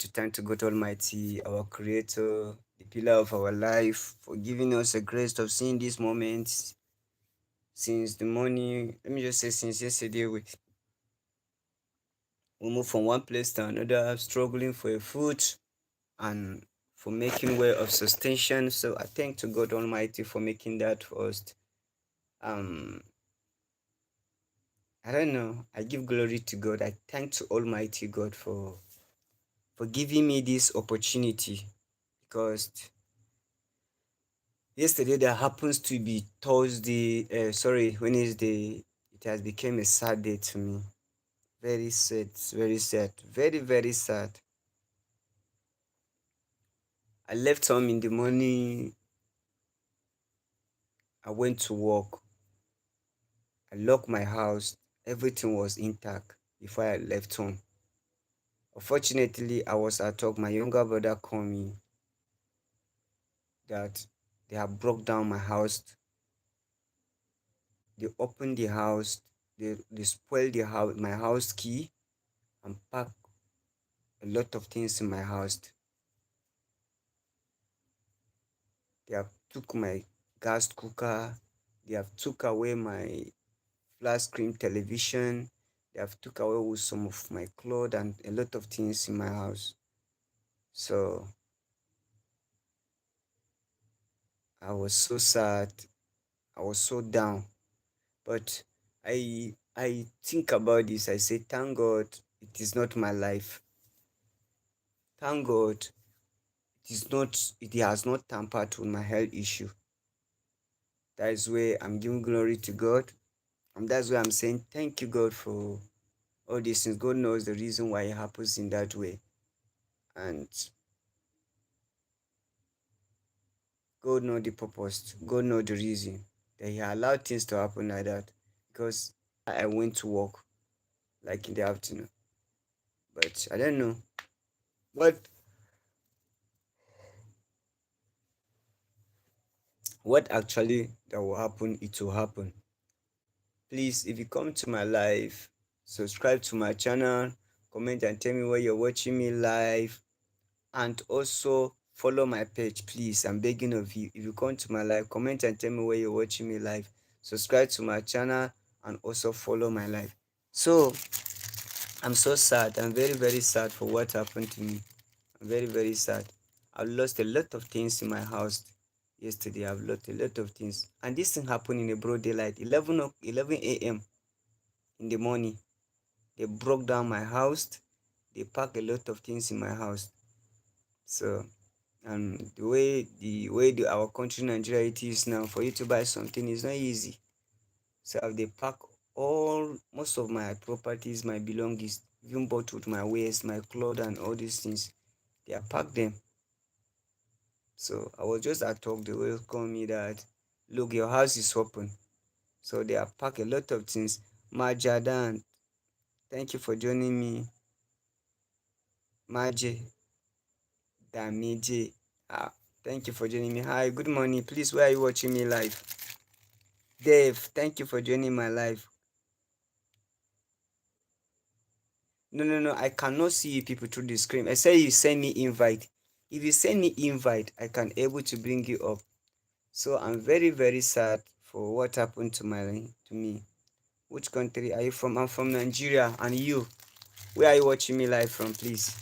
to thank to God Almighty, our Creator, the pillar of our life, for giving us the grace of seeing these moments since the morning. Let me just say, since yesterday, we moved from one place to another, struggling for a food and for making way of sustention. So I thank to God Almighty for making that first. Um, I don't know. I give glory to God. I thank to Almighty God for giving me this opportunity because yesterday that happens to be Thursday, Wednesday. It has become a sad day to me. Very sad, very sad, very, very sad. I left home in the morning. I went to work. I locked my house. Everything was intact before I left home. Unfortunately, I was at work. My younger brother called me that they have broke down my house. They opened the house. They spoiled the house, my house key, and packed a lot of things in my house. They have took my gas cooker. They have took away my flat screen television. They have took away with some of my clothes and a lot of things in my house. So I was so sad. I was so down. But I think about this. I say, thank God it is not my life. Thank God it has not tampered with my health issue. That is where I'm giving glory to God. And that's why I'm saying thank you, God, for all these things. God knows the reason why it happens in that way. And God knows the purpose. God knows the reason that He allowed things to happen like that. Because I went to work like in the afternoon. But I don't know. What actually that will happen, it will happen. Please, if you come to my live, subscribe to my channel, comment and tell me where you're watching me live, and also follow my page, please. I'm begging of you. If you come to my live, comment and tell me where you're watching me live, subscribe to my channel, and also follow my live. So I'm so sad. I'm very, very sad for what happened to me. I'm very, very sad. I lost a lot of things in my house yesterday. I've lost a lot of things. And this thing happened in a broad daylight, 11 a.m. in the morning. They broke down my house. They packed a lot of things in my house. So, and the way our country Nigeria it is now, for you to buy something is not easy. So they pack most of my properties, my belongings, even bought with my waist, my clothes, and all these things. They have packed them. So I was just at talk. They welcome me that, look, your house is open. So they have packed a lot of things. Majadan, thank you for joining me. Maje, Damije, thank you for joining me. Hi, good morning. Please, where are you watching me live? Dave, thank you for joining my live. No, I cannot see you people through the screen. I say you send me invite. If you send me invite, I can able to bring you up. So I'm very, very sad for what happened to me. Which country are you from? I'm from Nigeria. And you? Where are you watching me live from, please?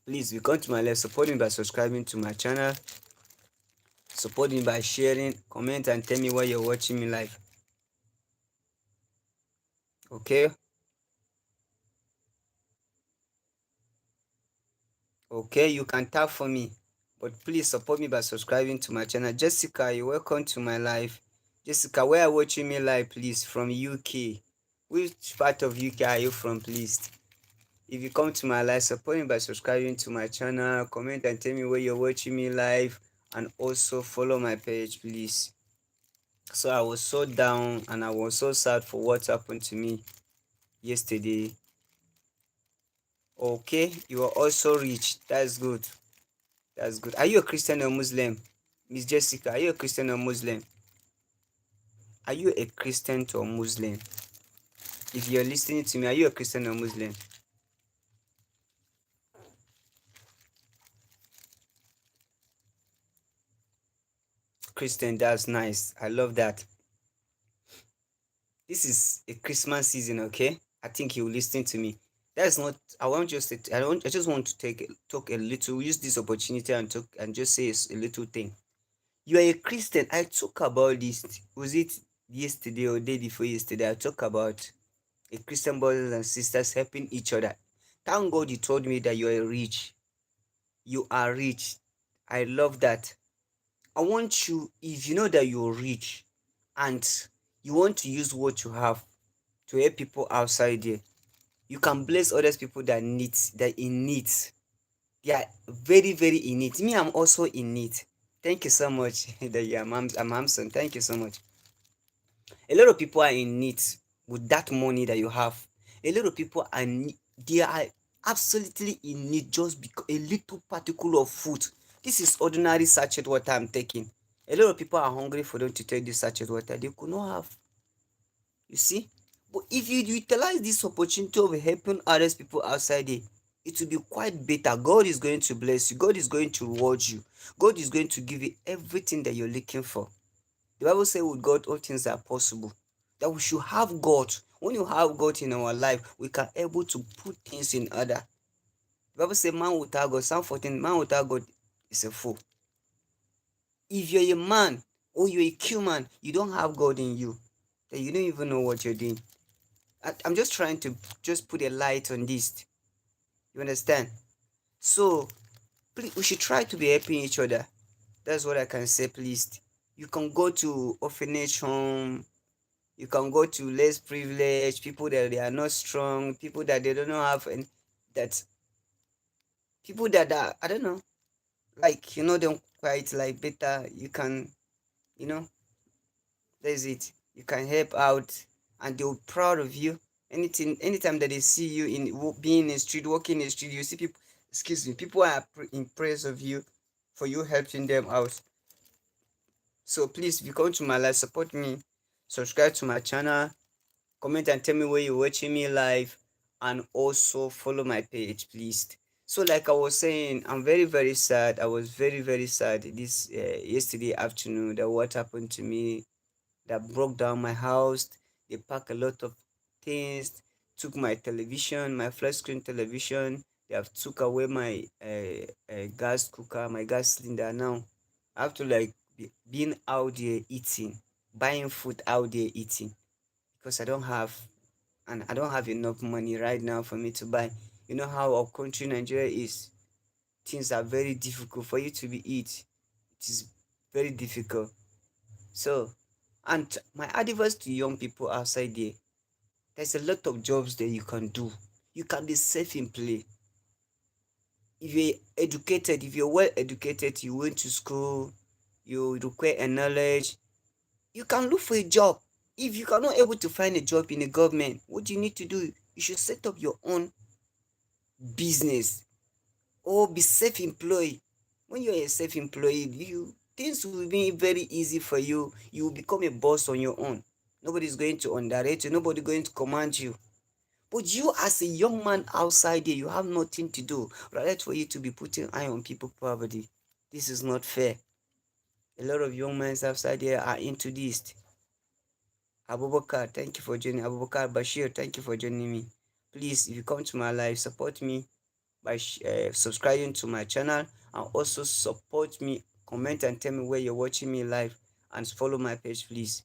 Please, if you come to my live, support me by subscribing to my channel. Support me by sharing, comment, and tell me where you're watching me live. Okay? Okay, you can tap for me. But please support me by subscribing to my channel. Jessica, you're welcome to my live. Jessica, where are you watching me live, please? From UK. Which part of UK are you from, please? If you come to my live, support me by subscribing to my channel, comment and tell me where you're watching me live, and also follow my page, please. So I was so down and I was so sad for what happened to me yesterday. Okay, you are also rich. That's good. That's good. Are you a Christian or Muslim? Miss Jessica, are you a Christian or Muslim? Are you a Christian or Muslim? If you're listening to me, are you a Christian or Muslim? Christian, that's nice. I love that. This is a Christmas season, okay? I think you listen to me. That's not. I want just. I don't. I just want to talk a little. Use this opportunity and talk and just say a little thing. You are a Christian. I talk about this. Was it yesterday or day before yesterday? I talk about a Christian brothers and sisters helping each other. Thank God you told me that you are rich. You are rich. I love that. I want you, if you know that you're rich and you want to use what you have to help people outside there, you can bless others people that in need. They are very, very in need. Me, I'm also in need. Thank you so much. That I'm Hamson. Thank you so much. A lot of people are in need with that money that you have. A lot of people are they are absolutely in need just because a little particle of food. This is ordinary sachet water I'm taking. A lot of people are hungry for them to take this sachet water. They could not have. You see? But if you utilize this opportunity of helping others people outside there, it will be quite better. God is going to bless you. God is going to reward you. God is going to give you everything that you're looking for. The Bible says with God all things are possible. That we should have God. When you have God in our life, we can able to put things in order. The Bible says man without God, Psalm 14, man without God is a fool. If you're a man or you're a human, you don't have God in you, then you don't even know what you're doing. I'm just trying to just put a light on this. You understand? So please, we should try to be helping each other. That's what I can say, please. You can go to orphanage home. You can go to less privileged people that they are not strong, people that they don't know have, and that people that are, I don't know, like you know them quite like better. You can, you know, that's it. You can help out, and they'll be proud of you. Anytime that they see you in being in the street, walking in the street, you see people. Excuse me, people are impressed of you for you helping them out. So please, if you come to my life, support me, subscribe to my channel, comment and tell me where you're watching me live, and also follow my page, please. So like I was saying, I'm very, very sad. I was very, very sad this yesterday afternoon that what happened to me, that broke down my house. They packed a lot of things, took my television, my flat screen television. They have took away my gas cooker, my gas cylinder. Now I have to like being out there eating, buying food out there eating, because I don't have enough money right now for me to buy. You know how our country Nigeria is. Things are very difficult for you to be eat. It is very difficult. So, and my advice to young people outside there, there's a lot of jobs that you can do. You can be safe in play. If you're educated, if you're well educated, you went to school, you require a knowledge, you can look for a job. If you cannot able to find a job in the government, what do you need to do? You should set up your own business or be self-employed. When you're a self-employed, you things will be very easy for you. You will become a boss on your own. Nobody's going to underrate you, nobody going to command you. But you as a young man outside there, you have nothing to do. Rather for you to be putting eye on people poverty. This is not fair. A lot of young men outside there are into this. Abubakar, thank you for joining. Abubakar Bashir, thank you for joining me. Please, if you come to my live, support me by subscribing to my channel, and also support me, comment and tell me where you're watching me live, and follow my page, please.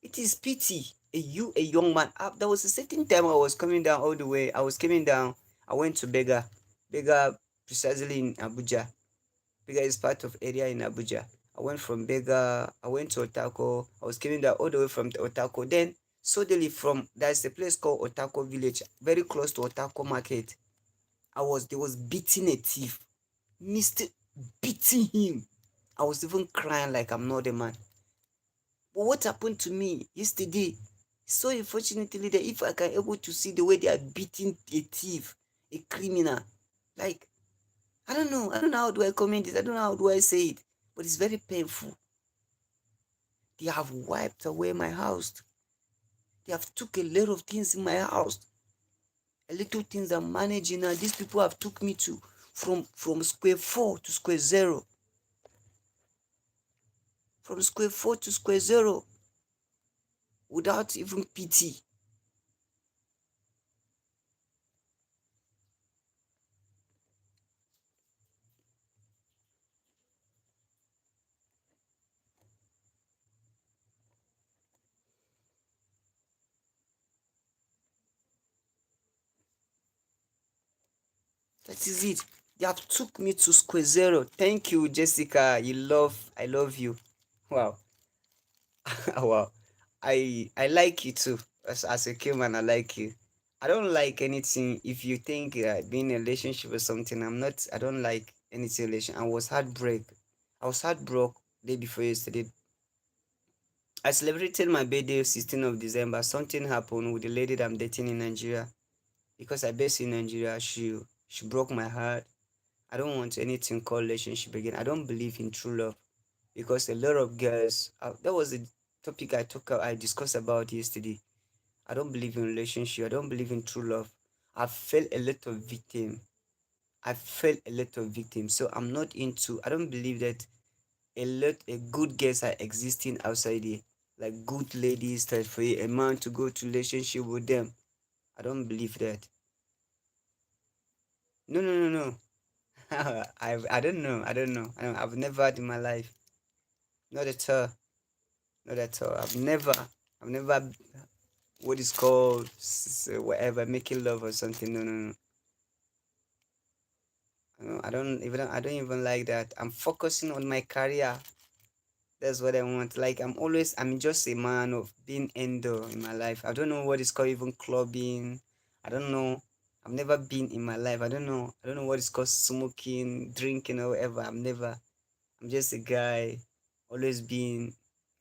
It is pity a young man. There was a certain time I was coming down all the way. I was coming down. I went to Bega precisely in Abuja. Bega is part of area in Abuja. I went from Bega, I went to Otako. I was coming down all the way from Otako. Then suddenly there's a place called Otako Village, very close to Otako Market. There was beating a thief. Mr. beating him. I was even crying like I'm not a man. But what happened to me yesterday? So unfortunately that if I can able to see the way they are beating a thief, a criminal, like I don't know how do I comment this, I don't know how do I say it, but it's very painful. They have wiped away my house. They have took a lot of things in my house. A little things I'm managing now. These people have took me to from square 4 to square 0. From square 4 to square 0 without even pity. That is it. They have took me to square 0. Thank you, Jessica. I love you. Wow. Wow. I like you too. As a human, I like you. I don't like anything. If you think being in a relationship or something, I don't like anything relation. I was heartbroken day before yesterday. I celebrated my birthday 16th of December. Something happened with the lady that I'm dating in Nigeria. Because I based in Nigeria, she broke my heart. I don't want anything called relationship again. I don't believe in true love. Because a lot of girls, that was the topic I discussed about yesterday. I don't believe in relationship. I don't believe in true love. I felt a lot of victim. I felt a lot of victim. So I'm not into. I don't believe that a good girls are existing outside here, like good ladies that for a man to go to relationship with them. I don't believe that. No, no, no, no. I don't know. I don't know. I've never had in my life. Not at all. Not at all. I've never what is called whatever making love or something. No, no, no. I don't even like that. I'm focusing on my career. That's what I want. Like I'm just a man of being indoor in my life. I don't know what is called even clubbing. I don't know. I've never been in my life. I don't know. I don't know what is called smoking, drinking, or whatever. I'm just a guy, always being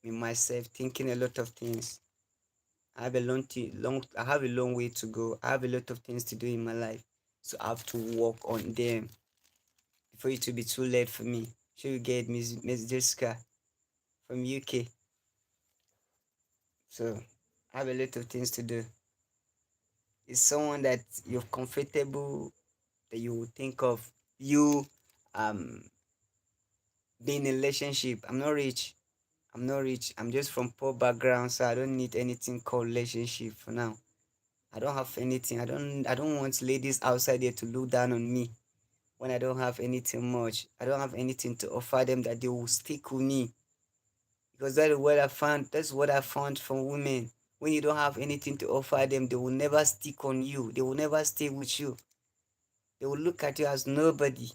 in myself, thinking a lot of things. I have a long way to go. I have a lot of things to do in my life. So I have to work on them before it will be too late for me. Sure you get Miss Jessica from UK. So I have a lot of things to do. It's someone that you're comfortable, that you will think of you um being in a relationship. I'm not rich. I'm not rich. I'm just from poor background, so I don't need anything called relationship for now. I don't have anything. I don't want ladies outside there to look down on me when I don't have anything much. I don't have anything to offer them that they will stick with me. Because that is what I found. That's what I found from women. When you don't have anything to offer them, they will never stick on you. They will never stay with you. They will look at you as nobody.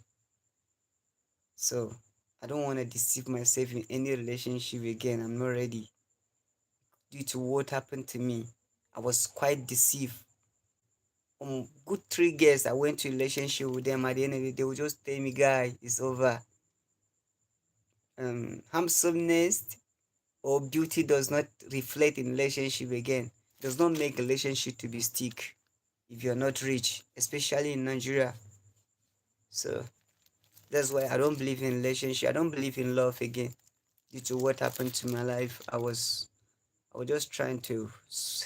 So I don't want to deceive myself in any relationship again. I'm not ready. Due to what happened to me, I was quite deceived. Good 3 years, I went to a relationship with them. At the end of the day, they will just tell me, guy, it's over. Handsomeness or beauty does not reflect in relationship again. Does not make relationship to be stick if you're not rich, especially in Nigeria. So that's why I don't believe in relationship. I don't believe in love again. Due to what happened to my life, I was just trying to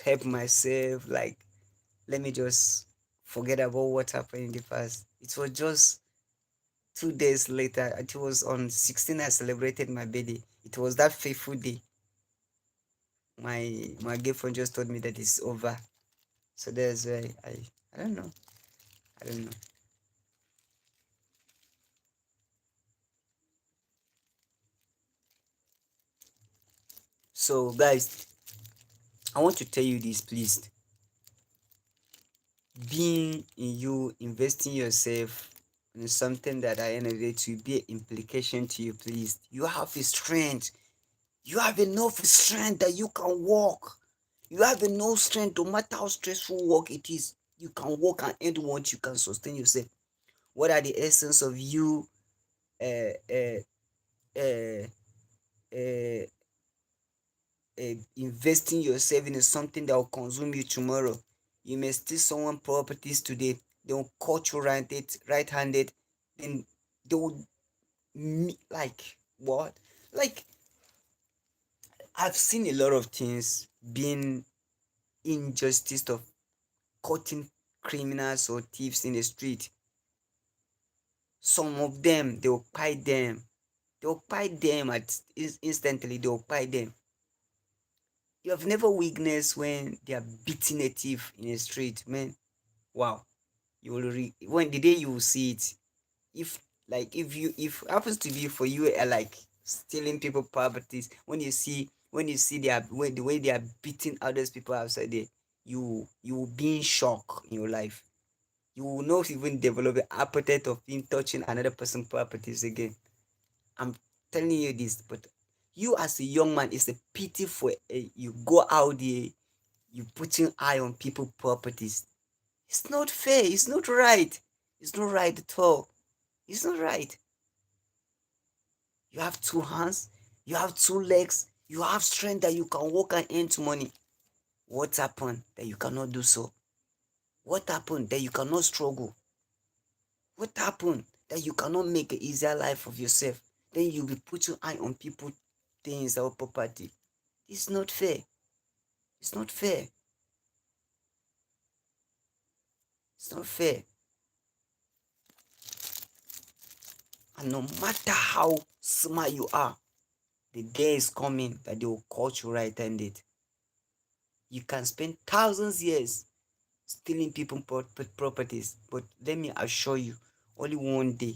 help myself. Like, let me just forget about what happened in the past. It was just 2 days later. It was on 16. I celebrated my birthday. It was that fateful day. My girlfriend just told me that it's over. So there's why I don't know. I don't know. So guys, I want to tell you this, please. Being in you, investing yourself in something that at the end of the day to be an implication to you, please. You have a strength. You have enough strength that you can walk. You have enough strength, no matter how stressful work it is. You can walk and end once you can sustain yourself. What are the essence of you uh, uh, uh, uh, investing yourself in something that will consume you tomorrow? You may steal someone properties today. They will cut you right-handed. Then they will like what? Like I've seen a lot of things being injustice of cutting criminals or thieves in the street. Some of them, they occupy them. They occupy them instantly. They occupy them. You have never witnessed when they are beating a thief in the street, man. Wow. You will when the day you will see it. If if happens to be for you like stealing people properties, when you see the way they are beating others people outside there, you will be in shock in your life. You will not even develop an appetite of being touching another person's properties again. I'm telling you this, but you as a young man, it's a pity for you go out there, you putting eye on people properties. It's not fair. It's not right. It's not right at all. It's not right. You have two hands, you have two legs, you have strength that you can walk and earn money. What happened that you cannot do so? What happened that you cannot struggle? What happened that you cannot make an easier life of yourself? Then you'll be putting eye on people, things, or property. It's not fair. It's not fair. It's not fair. And no matter how smart you are, the day is coming that they will catch you right-handed. You can spend thousands years stealing people properties, but let me assure you, only one day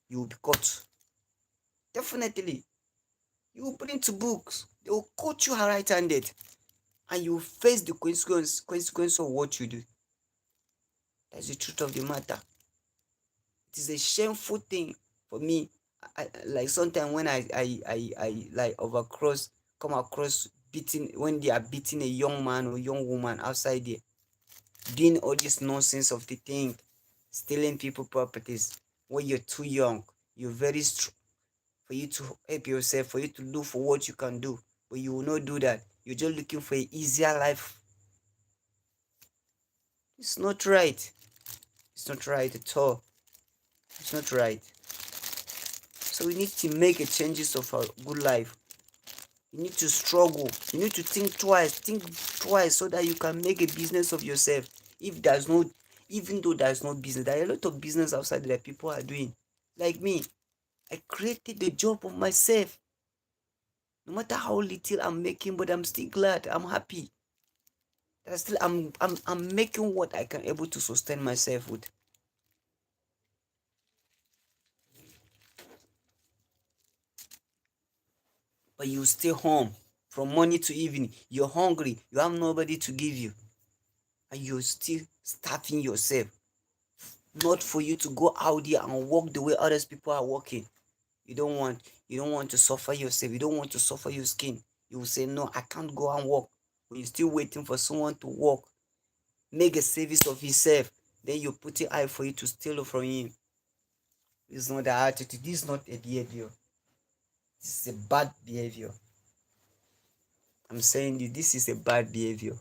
you will be caught. Definitely, you will put into books. They will catch you right-handed, and you will face the consequence of what you do. That's the truth of the matter. It is a shameful thing for me. Like sometimes when I like come across beating when they are beating a young man or young woman outside there, doing all this nonsense of the thing, stealing people properties when you're too young. You're very for you to help yourself, for you to look for what you can do, but you will not do that. You're just looking for an easier life. It's not right. It's not right at all. It's not right. So we need to make a changes of our good life. You need to struggle. You need to think twice so that you can make a business of yourself. If there's no, even though there's no business, there are a lot of business outside that people are doing. Like me, I created the job of myself. No matter how little I'm making, but I'm still glad. I'm happy. That still I'm making what I can able to sustain myself with. But you stay home from morning to evening. You're hungry. You have nobody to give you, and you're still starving yourself. Not for you to go out there and walk the way others people are walking. You don't want to suffer yourself. You don't want to suffer your skin. You will say, no, I can't go and walk. But you're still waiting for someone to walk, make a service of himself. Then you put an eye for you to steal from him. This is not the attitude. This is not a behavior. This is a bad behavior. I'm saying you, this is a bad behavior.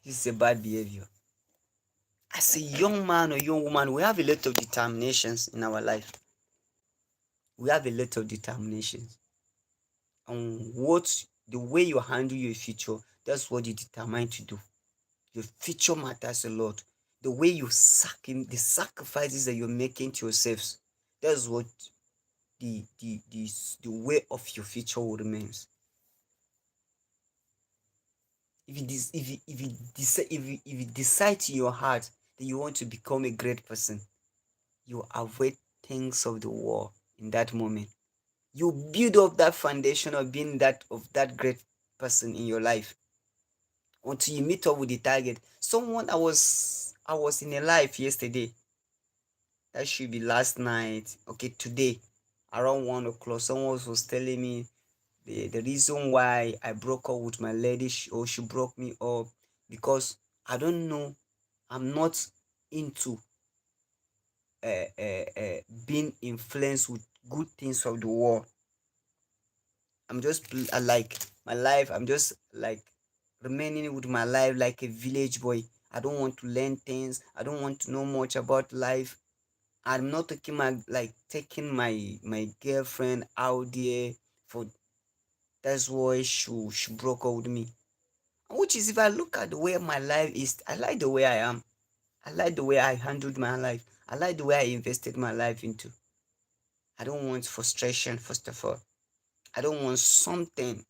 This is a bad behavior. As a young man or young woman, we have a lot of determinations in our life. We have a lot of determinations. And the way you handle your future, that's what you determine to do. Your future matters a lot. The way you the sacrifices that you're making to yourselves, that's what the way of your future will remains. If you decide in your heart that you want to become a great person, you avoid things of the world in that moment. You build up that foundation of being that great person in your life until you meet up with the target. I was in a life yesterday. That should be last night. Okay, today around 1 o'clock, someone was telling me the reason why I broke up with my lady, or she broke me up, because I don't know. I'm not into being influenced with good things of the world. I'm just like my life. I'm just like remaining with my life like a village boy. I don't want to learn things. I don't want to know much about life. I'm not taking my girlfriend out there for. That's why she broke up with me. Which is, if I look at the way my life is, I like the way I am. I like the way I handled my life. I like the way I invested my life into. I don't want frustration, first of all. I don't want something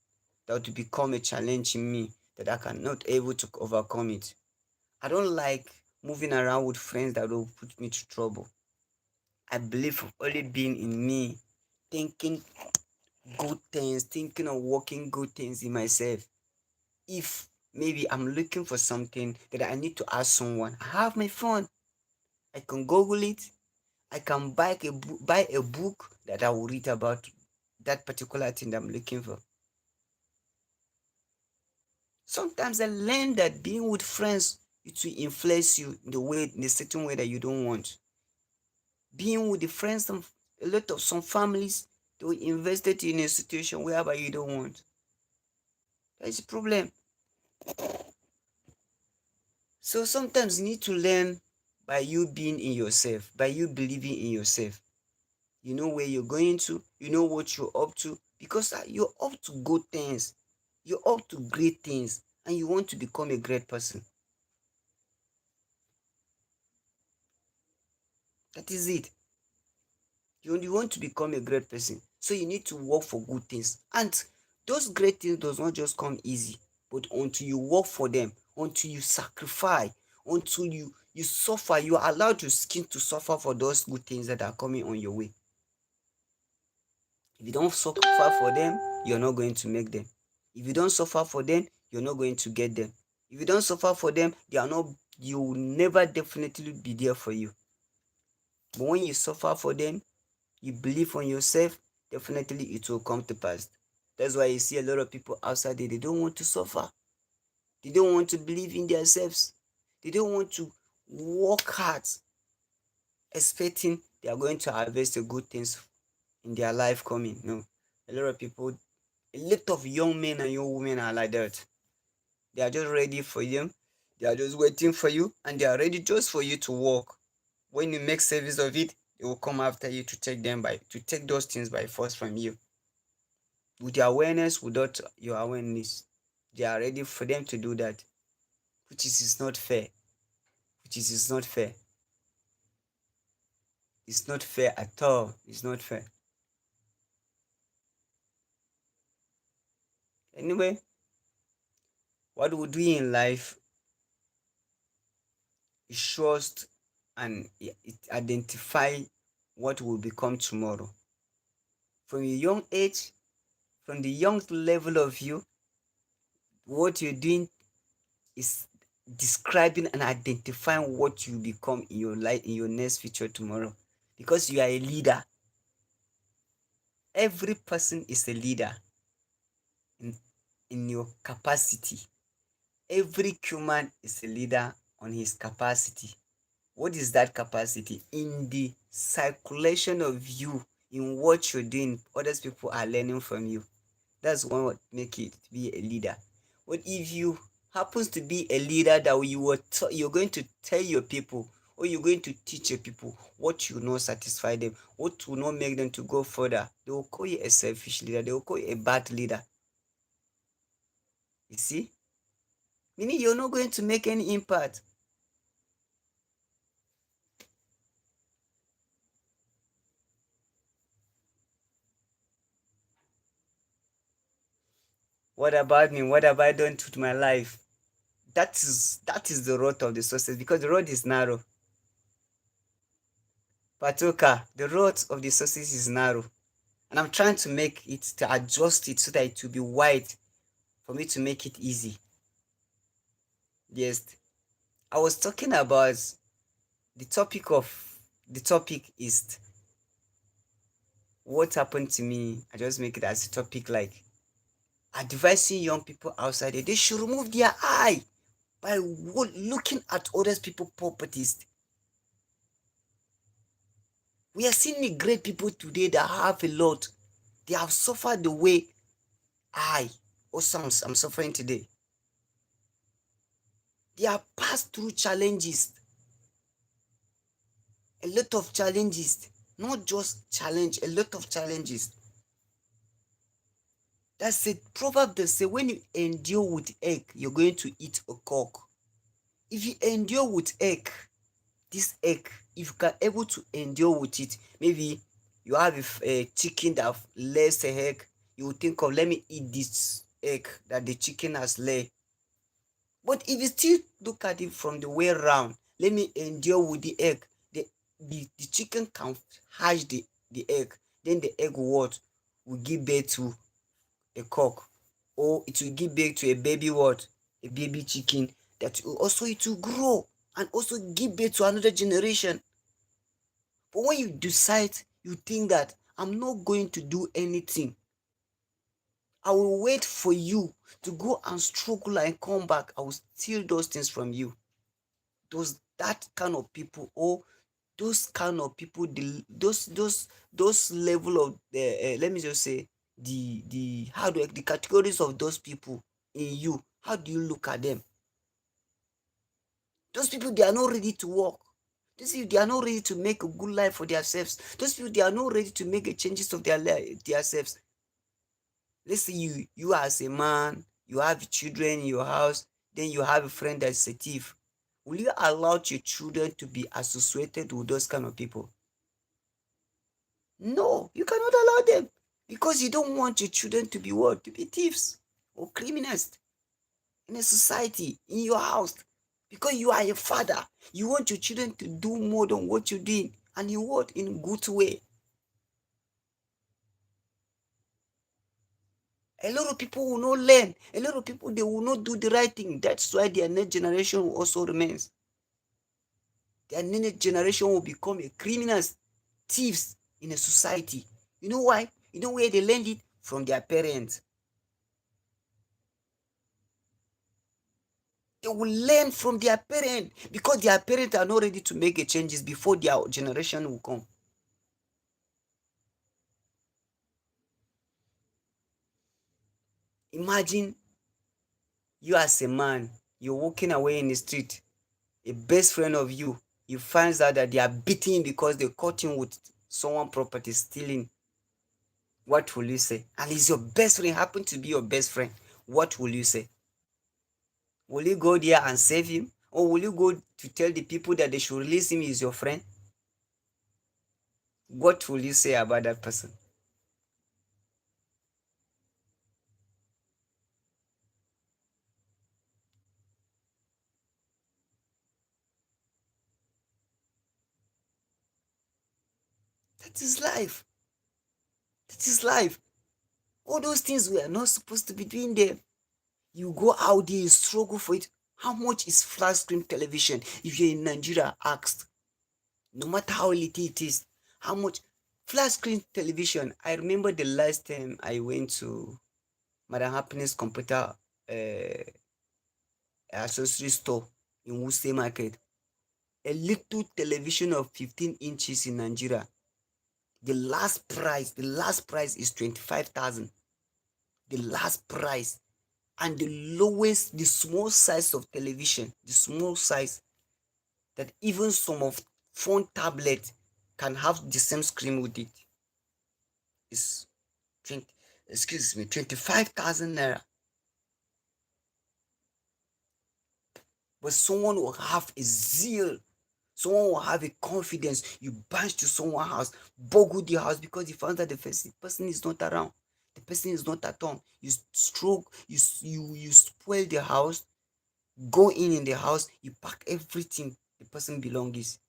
that would become a challenge in me that I cannot able to overcome it. I don't like moving around with friends that will put me to trouble. I believe only being in me, thinking good things, thinking of working good things in myself. If maybe I'm looking for something that I need to ask someone, I have my phone. I can Google it. I can buy a book that I will read about that particular thing that I'm looking for. Sometimes I learn that being with friends, it will influence you in a certain way that you don't want. Being with the friends of a lot of some families, they will invest it in a situation whereby you don't want. That's a problem. So sometimes you need to learn by you being in yourself, by you believing in yourself. You know where you're going to, you know what you're up to, because you're up to good things, you're up to great things, and you want to become a great person. That is it. You want to become a great person, so you need to work for good things. And those great things does not just come easy, but until you work for them, until you sacrifice, until you suffer, you are allowed your skin to suffer for those good things that are coming on your way. If you don't suffer for them, you're not going to make them. If you don't suffer for them, you're not going to get them. If you don't suffer for them, they are not, you will never definitely be there for you. But when you suffer for them, you believe on yourself, definitely it will come to pass. That's why you see a lot of people outside there, they don't want to suffer. They don't want to believe in themselves. They don't want to work hard, expecting they are going to harvest the good things in their life coming. No. A lot of people, a lot of young men and young women are like that. They are just ready for you. They are just waiting for you, and they are ready just for you to work. When you make service of it, they will come after you to take those things by force from you. With your awareness, without your awareness, they are ready for them to do that, which is not fair. Which is not fair. It's not fair at all. It's not fair. Anyway, what we do in life is trust, and it identify what will become tomorrow. From a young age, from the young level of you, what you're doing is describing and identifying what you become in your life, in your next future tomorrow. Because you are a leader. Every person is a leader in, in your capacity. Every human is a leader on his capacity. What is that capacity? In the circulation of you, in what you're doing, others people are learning from you. That's what make it be a leader. But if you happens to be a leader that you're going to tell your people, or you're going to teach your people what will not satisfy them, what will not make them to go further, they will call you a selfish leader. They will call you a bad leader. You see? Meaning you're not going to make any impact. What about me? What have I done to my life? That is the road of the success, because the road is narrow. Patoka, the road of the success is narrow. And I'm trying to make it, to adjust it so that it will be wide for me to make it easy. Yes, I was talking about the topic of the topic is what happened to me. I just make it as a topic, like advising young people outside there. They should remove their eye by looking at other people's properties. We are seeing great people today that have a lot. They have suffered the way I also I'm suffering today. They have passed through challenges, a lot of challenges, not just challenge, a lot of challenges. That's it. Proverb they say when you endure with egg, you're going to eat a cock. If you endure with egg, this egg, if you can able to endure with it, maybe you have a chicken that lays a egg, you will think of, let me eat this egg that the chicken has laid. But if you still look at it from the way around, let me endure with the egg, the chicken can hatch the egg, then the egg what will give birth to a cock, or it will give birth to a baby what, a baby chicken that will also, it will grow and also give birth to another generation. But when you decide, you think that I'm not going to do anything, I will wait for you to go and struggle and come back, I will steal those things from you. That kind of people, or those kind of people, those level of the let me just say, the how do the categories of those people in you, how do you look at them? Those people, they are not ready to work. Those people, they are not ready to make a good life for themselves. Those people, they are not ready to make the changes of their life themselves. Let's say you as a man, you have children in your house, then you have a friend that's a thief. Will you allow your children to be associated with those kind of people? No, you cannot allow them, because you don't want your children to be what? To be thieves or criminals in a society, in your house. Because you are a father, you want your children to do more than what you're doing, and you want in good way. A lot of people will not learn. A lot of people, they will not do the right thing. That's why their next generation will also remains. Their next generation will become a criminals, thieves in a society. You know why? You know where they learned it? From their parents. They will learn from their parents, because their parents are not ready to make a changes before their generation will come. Imagine you as a man, you're walking away in the street, a best friend of you finds out that they are beating him because they caught him with someone property stealing. What will you say? And he's your best friend, happen to be your best friend. What will you say? Will you go there and save him? Or will you go to tell the people that they should release him, he's your friend? What will you say about that person? That is life. That is life. All those things we are not supposed to be doing them. You go out there, you struggle for it. How much is flat screen television? If you're in Nigeria, asked, no matter how little it is, how much flat screen television? I remember the last time I went to Madam Happiness Computer accessory store in Wuse Market. A little television of 15 inches in Nigeria. The last price is 25,000. The last price. And the lowest, the small size of television, the small size that even some of phone tablet can have the same screen with it, is 20, excuse me, 25,000 naira. But someone will have a zeal, someone will have a confidence. You bunch to someone's house, boggle the house, because you found that the person is not around, the person is not at home. You stroke, you spoil the house, go in the house, you pack everything the person belongs.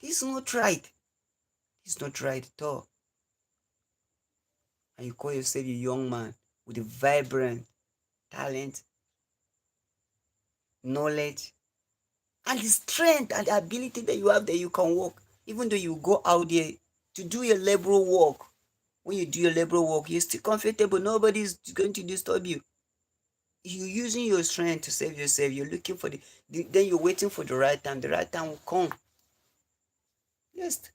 This is not right. This is not right at all. And you call yourself a young man with a vibrant talent, knowledge, and the strength and the ability that you have, that you can work. Even though you go out there to do your labor work, when you do your labor work, you're still comfortable. Nobody's going to disturb you. You're using your strength to save yourself. You're looking for then you're waiting for the right time. The right time will come. Yes.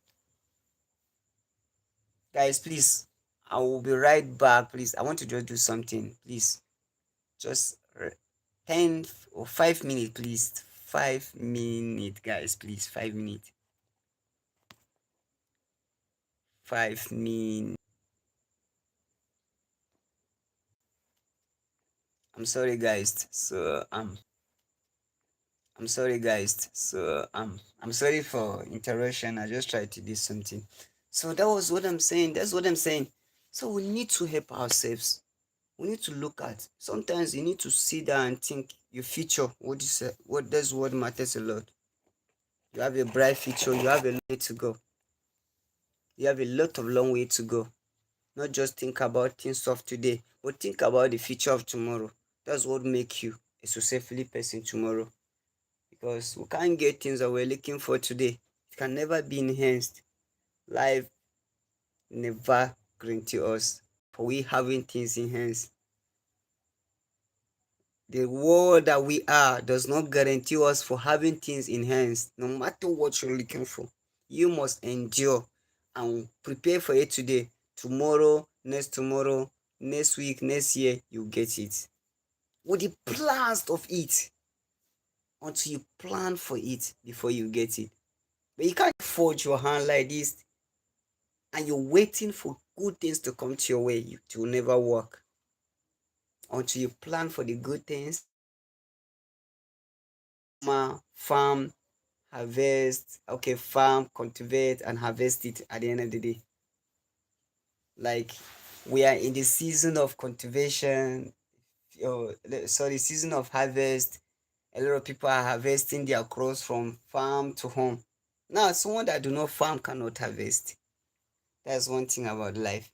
Guys, please, I will be right back. Please, I want to just do something. Please, just 10 or 5 minutes, please. 5 minutes, guys, please. 5 minutes. 5 minutes. I'm sorry, guys. I'm sorry, guys. I'm sorry for interruption. I just tried to do something. So that was what I'm saying. That's what I'm saying. So we need to help ourselves. We need to look at. Sometimes you need to sit down and think your future. What is what does what matters a lot. You have a bright future. You have a long way to go. You have a lot of long way to go. Not just think about things of today, but think about the future of tomorrow. That's what make you a successful person tomorrow. Because we can't get things that we're looking for today. It can never be enhanced. Life never guarantee us for we having things enhanced. The world that we are does not guarantee us for having things enhanced. No matter what you're looking for, you must endure and prepare for it today. Tomorrow, next week, next year, you get it. With the plans of it, until you plan for it before you get it. But you can't forge your hand like this and you're waiting for good things to come to your way. It will never work. Until you plan for the good things, farm, harvest, okay, farm, cultivate, and harvest it at the end of the day. Like we are in the season of cultivation, season of harvest. A lot of people are harvesting their crops from farm to home. Now, someone that do not farm cannot harvest. That's one thing about life.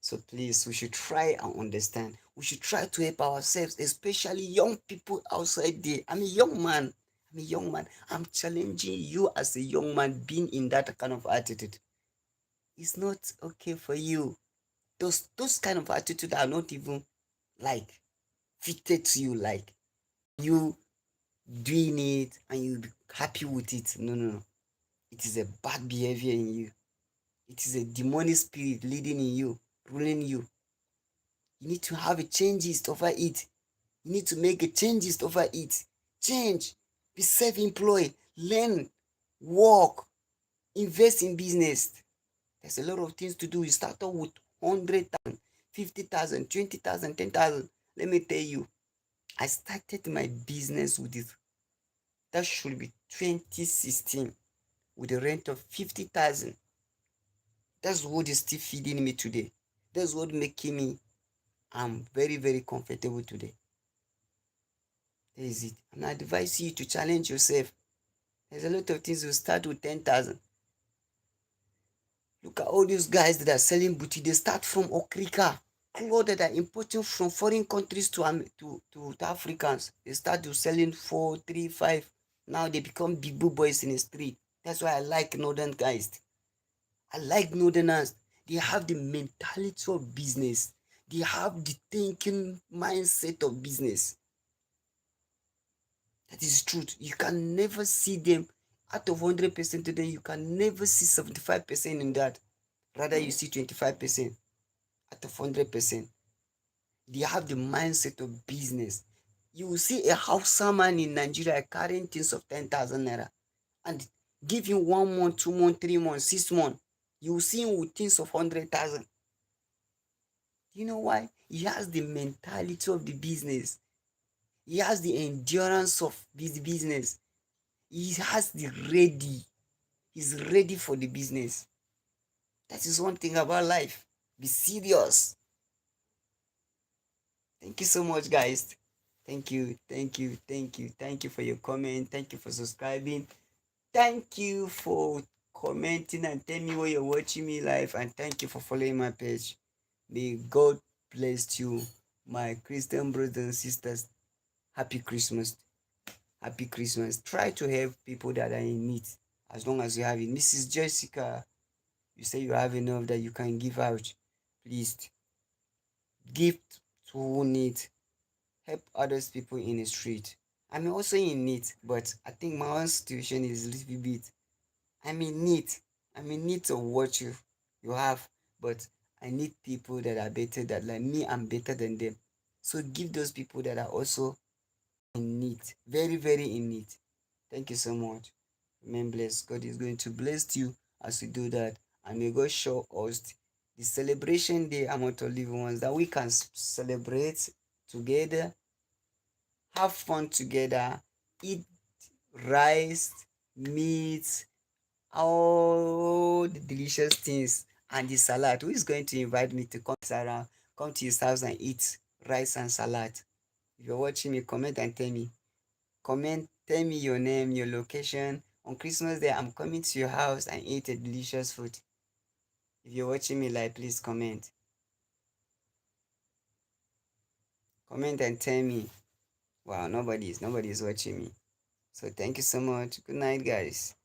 So please, we should try and understand. We should try to help ourselves, especially young people outside there. I'm a young man. I'm a young man. I'm challenging you as a young man being in that kind of attitude. It's not okay for you. Those kind of attitude are not even like fitted to you. Like you doing it and you be happy with it. No, no, no. It is a bad behavior in you. It is a demonic spirit leading in you, ruling you. You need to have a changes over it. You need to make a changes over it. Change. Be self-employed. Learn. Work. Invest in business. There's a lot of things to do. You start off with 100,000, 50,000, 20,000, 10,000. Let me tell you, I started my business with it. That should be 2016 with a rent of 50,000. That's what is still feeding me today. That's what making me I'm very, very comfortable today. That is it. And I advise you to challenge yourself. There's a lot of things you start with 10,000. Look at all these guys that are selling booty. They start from Okrika. Clothes that are imported from foreign countries to Africans. They start to selling 4, 3, 5. Now they become big boo boys in the street. That's why I like northern guys. I like northerners. They have the mentality of business. They have the thinking mindset of business. That is truth. You can never see them out of 100% of them. You can never see 75% in that. Rather, you see 25% out of 100%. They have the mindset of business. You will see a Hausa man in Nigeria carrying things of 10,000 naira and give him 1 month, 2 months, 3 months, 6 months. You will see him with things of 100,000. You know why? He has the mentality of the business. He has the endurance of this business. He has the ready. He's ready for the business. That is one thing about life. Be serious. Thank you so much, guys. Thank you, thank you, thank you, thank you for your comment. Thank you for subscribing. Thank you for commenting and telling me where you're watching me live. And thank you for following my page. May God bless you, my Christian brothers and sisters. Happy Christmas. Happy Christmas. Try to help people that are in need as long as you have it. Mrs. Jessica, you say you have enough that you can give out. Please give to who need. Help others people in the street. I'm also in need, but I think my own situation is a little bit. I'm in need. I'm in need of what you have, but I need people that are better than like me. I'm better than them. So give those people that are also in need, very, very in need. Thank you so much. Remain blessed. God is going to bless you as you do that. And may God show us the celebration day among the living ones that we can celebrate together have fun together, eat rice, meat, all the delicious things, and the salad. Who is going to invite me to come to his house and eat rice and salad? If you're watching me, comment and tell me. Comment, tell me your name, your location. On Christmas Day, I'm coming to your house and eat a delicious food. If you're watching me live, please comment. Comment and tell me. Wow, nobody's watching me. So thank you so much. Good night, guys.